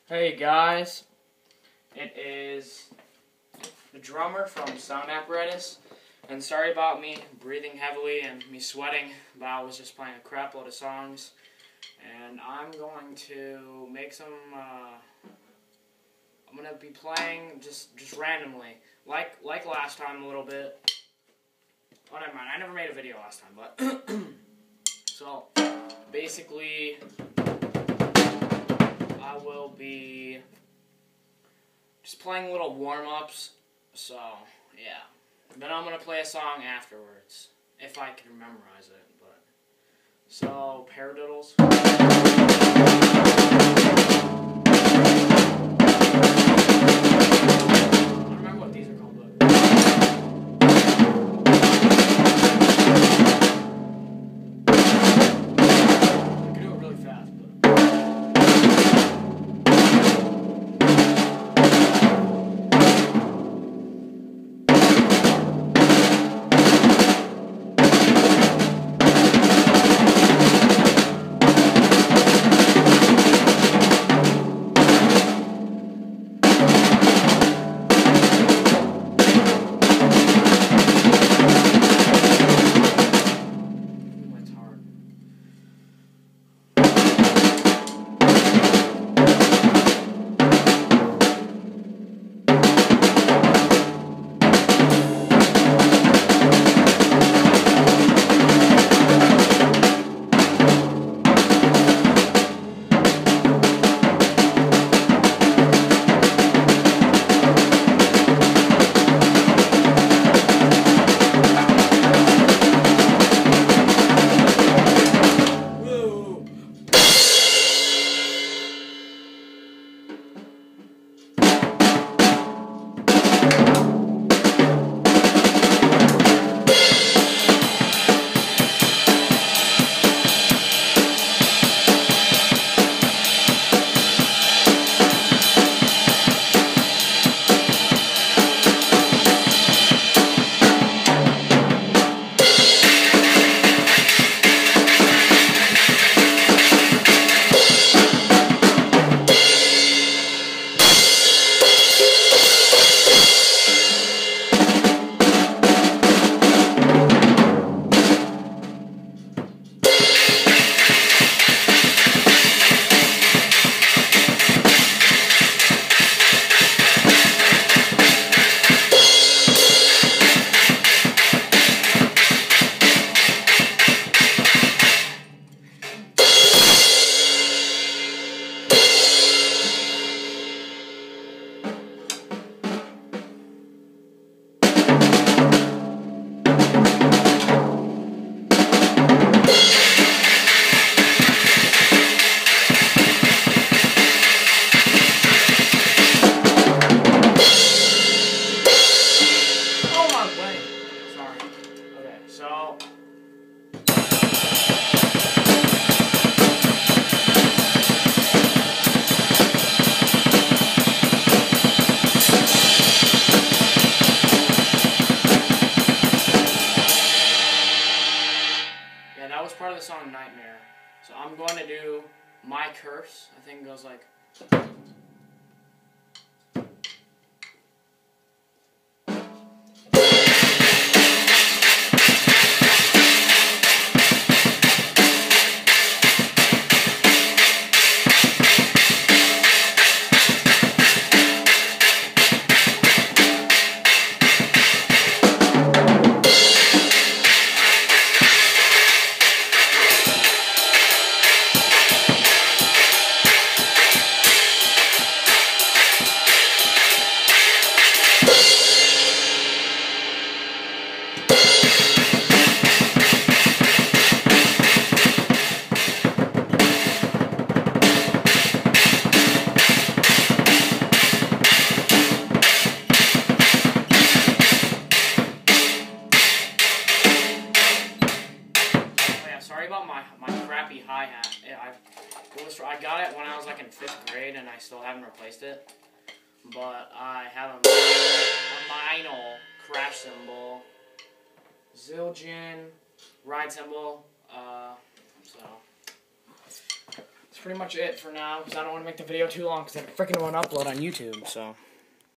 Hey guys, it is the drummer from Sound Apparatus, and sorry about me breathing heavily and me sweating, but I was just playing a crap load of songs, and I'm going to make some, I'm going to be playing just randomly, like last time a little bit. Oh, never mind, I never made a video last time, but, so, basically, I will be just playing little warm-ups, so, yeah. Then I'm going to play a song afterwards, if I can memorize it, but, so, paradiddles. I don't remember what these are called, but... I can do it really fast, but... That was part of the song Nightmare. So I'm going to do My Curse. I think it goes like... Sorry about my crappy hi-hat. I got it when I was like in 5th grade and I still haven't replaced it. But I have a minor crash cymbal, zildjian, ride cymbal, so it's pretty much it for now, because I don't want to make the video too long, because I freaking want to upload on YouTube, so...